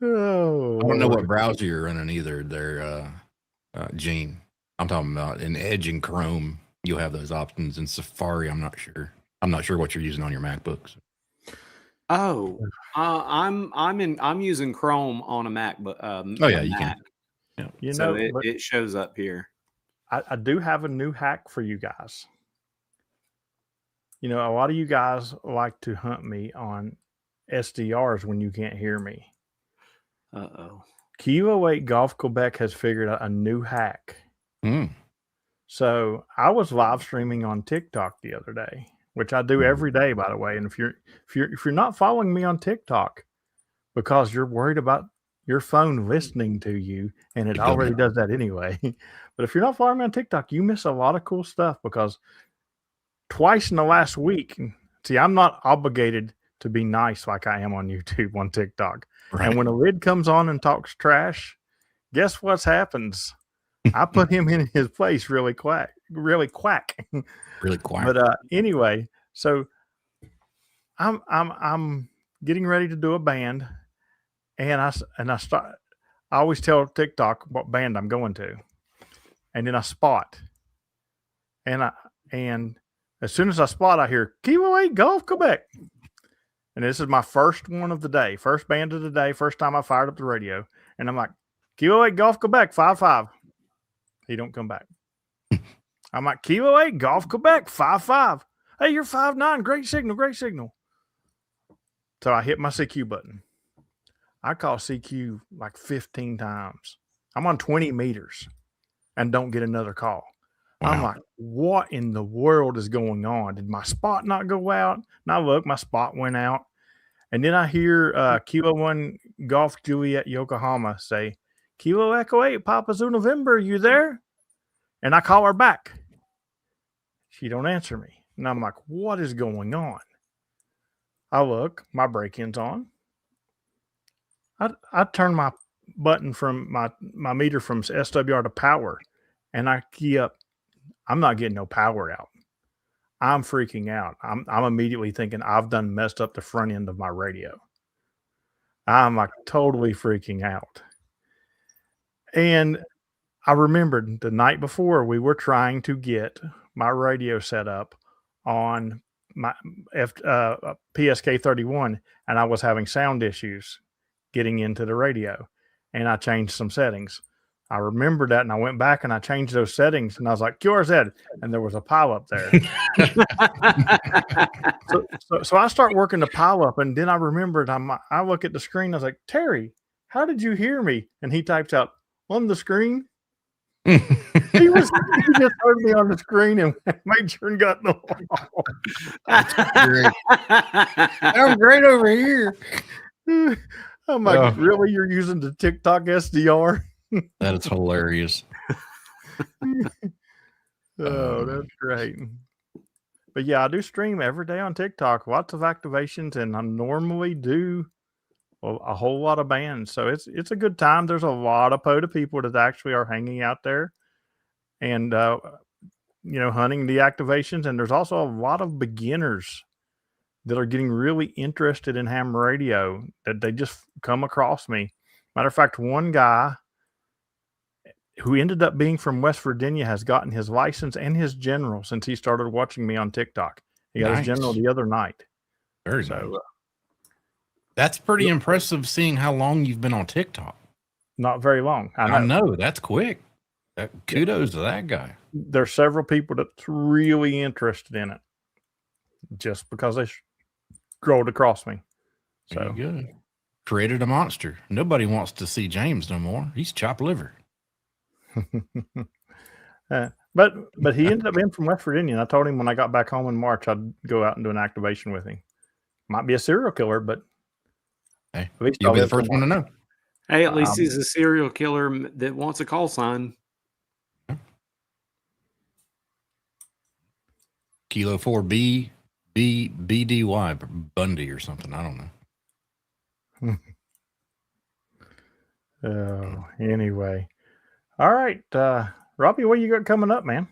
Oh, I don't know Lord. what browser you're running either. They're Gene. I'm talking about in Edge and Chrome. You'll have those options. In Safari, I'm not sure. I'm not sure what you're using on your MacBooks. Oh, I'm using Chrome on a Mac, but Oh yeah, you can. Yeah. You So know, it shows up here. I do have a new hack for you guys. You know, a lot of you guys like to hunt me on SDRs when you can't hear me. Uh-oh. Kilo 8 Golf Quebec has figured out a new hack. Mm. So I was live streaming on TikTok the other day, which I do every day, by the way. And if you're not following me on TikTok because you're worried about your phone listening to you, and it already does that anyway. But if you're not following me on TikTok, you miss a lot of cool stuff because twice in the last week, see, I'm not obligated to be nice like I am on YouTube on TikTok. Right. And when a lid comes on and talks trash, guess what happens? I put him in his place really quack. Really quiet. But anyway, so I'm getting ready to do a band, and I start. I always tell TikTok what band I'm going to, and then I spot, and as soon as I spot, I hear Kilo 8 Golf Quebec, and this is my first one of the day, first band of the day, first time I fired up the radio, and I'm like, Kilo 8 Golf Quebec 5-5. He don't come back. I'm like, Kilo 8 Golf Quebec 5-5. Hey, you're 5-9. Great signal. So I hit my CQ button. I call CQ like 15 times. I'm on 20 meters and don't get another call. I'm Wow. like, what in the world is going on? Did my spot not go out? And I look, my spot went out. And then I hear Kilo 1 Golf Juliet Yokohama say, Kilo Echo 8, Papa Zoo November, you there? And I call her back. She don't answer me. And I'm like, what is going on? I look, my break-in's on. I turn my button from my meter from SWR to power, and I key up. I'm not getting no power out. I'm freaking out. I'm immediately thinking I've done messed up the front end of my radio. I'm like totally freaking out. And I remembered the night before we were trying to get my radio set up on my PSK 31, and I was having sound issues getting into the radio, and I changed some settings. I remembered that, and I went back and I changed those settings, and I was like, QRZ, and there was a pile up there. So I start working the pile up, and then I remembered, I look at the screen, I was like, Terry, how did you hear me? And he types out, on the screen. He just heard me on the screen and made sure and got the wall. Great. I'm great over here. I'm like, really? You're using the TikTok SDR? That is hilarious. Oh, that's great. But yeah, I do stream every day on TikTok, lots of activations, and I normally do a whole lot of bands. So it's a good time. There's a lot of POTA people that actually are hanging out there and hunting the activations. And there's also a lot of beginners that are getting really interested in ham radio that they just come across me. Matter of fact, one guy who ended up being from West Virginia has gotten his license and his general since he started watching me on TikTok. He got his general the other night. Very nice. That's pretty impressive seeing how long you've been on TikTok. Not very long. I know. That's quick. Kudos to that guy. There's several people that's really interested in it just because they scrolled across me. So good. Created a monster. Nobody wants to see James no more. He's chopped liver. But he ended up being from West Virginia. And I told him when I got back home in March, I'd go out and do an activation with him. Might be a serial killer, but hey, at least you'll be the first one to know. Hey, at least he's a serial killer that wants a call sign. Kilo 4B BDY Bundy or something. I don't know. Anyway. All right. Robbie, what you got coming up, man?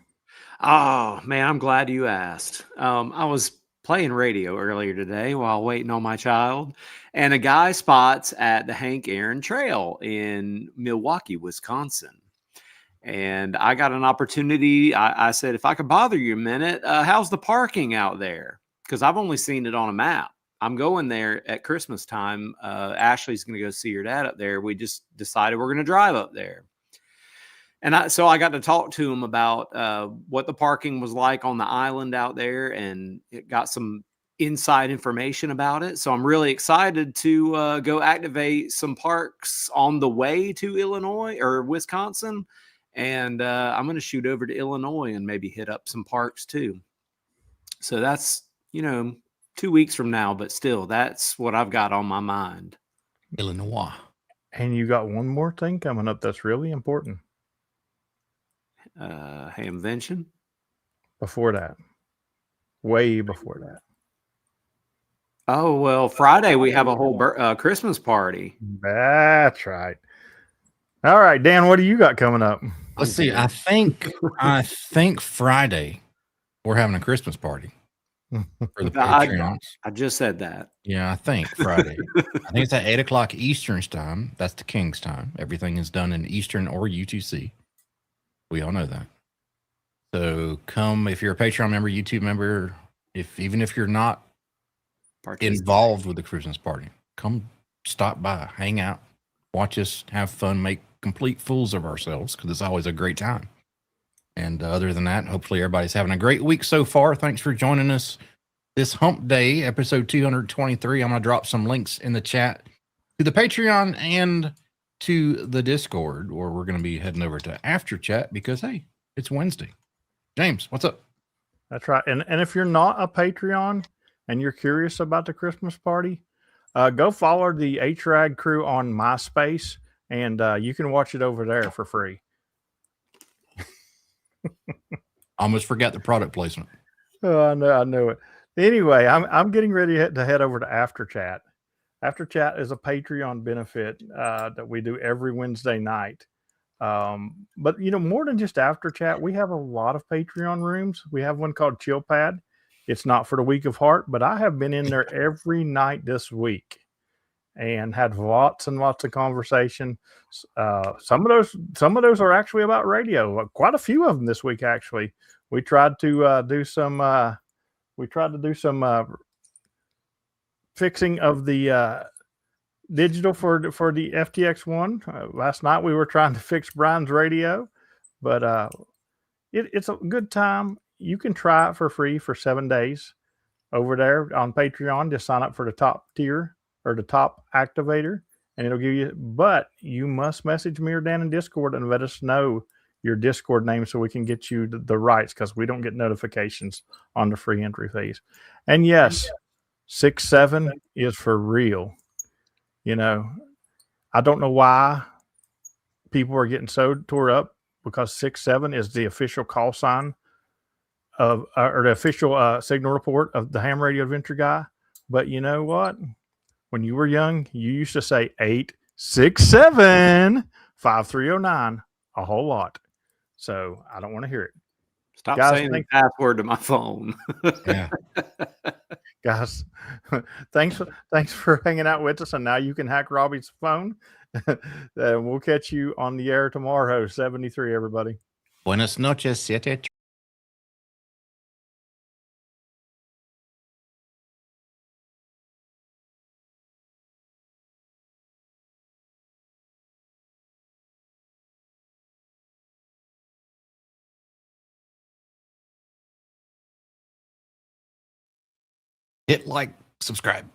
Oh, man, I'm glad you asked. I was playing radio earlier today while waiting on my child, and a guy spots at the Hank Aaron Trail in Milwaukee, Wisconsin. And I got an opportunity. I said, if I could bother you a minute, how's the parking out there? Because I've only seen it on a map. I'm going there at Christmas time. Ashley's going to go see her dad up there. We just decided we're going to drive up there. And so I got to talk to him about what the parking was like on the island out there, and it got some inside information about it. So I'm really excited to go activate some parks on the way to Illinois or Wisconsin. And I'm going to shoot over to Illinois and maybe hit up some parks too. So that's, 2 weeks from now, but still, that's what I've got on my mind. Illinois. And you got one more thing coming up that's really important. Hamvention? Before that. Way before that. Oh, well, Friday we have a whole Christmas party. That's right. All right, Dan, what do you got coming up? Let's see. I think Friday we're having a Christmas party for the Patreons. I just said that. Yeah, I think Friday. I think it's at 8:00 Eastern time. That's the King's time. Everything is done in Eastern or UTC. We all know that. So come if you're a Patreon member, YouTube member, even if you're not involved with the Christmas party, come stop by, hang out, watch us have fun, make complete fools of ourselves, because it's always a great time. And other than that, hopefully everybody's having a great week so far. Thanks for joining us this Hump Day, episode 223. I'm going to drop some links in the chat to the Patreon and to the Discord, where we're going to be heading over to After Chat because, hey, it's Wednesday. James, what's up? That's right. And if you're not a Patreon and you're curious about the Christmas party, go follow the HRAD crew on MySpace, and you can watch it over there for free. Almost forgot the product placement. Oh, I know it. Anyway, I'm getting ready to head over to After Chat. After Chat is a Patreon benefit that we do every Wednesday night. But more than just After Chat, we have a lot of Patreon rooms. We have one called Chill Pad. It's not for the weak of heart, but I have been in there every night this week and had lots and lots of conversation. Some of those are actually about radio. Quite a few of them this week, actually. We tried to do some. Fixing of the digital for the FTX one. Last night we were trying to fix Brian's radio, but it's a good time. You can try it for free for 7 days over there on Patreon. Just sign up for the top tier or the top activator, and it'll give you. But you must message me or Dan in Discord and let us know your Discord name so we can get you the rights, because we don't get notifications on the free entry fees. And yes, 6-7 is for real. I don't know why people are getting so tore up, because 6-7 is the official call sign of or the official signal report of the Ham Radio Adventure Guy. But you know what? When you were young, you used to say 867-5309 a whole lot. So I don't want to hear it. Stop Guys, saying the password to my phone. Yeah. Guys, thanks for hanging out with us. And now you can hack Robbie's phone. We'll catch you on the air tomorrow. 73, everybody. Buenas noches, siete. Hit like, subscribe.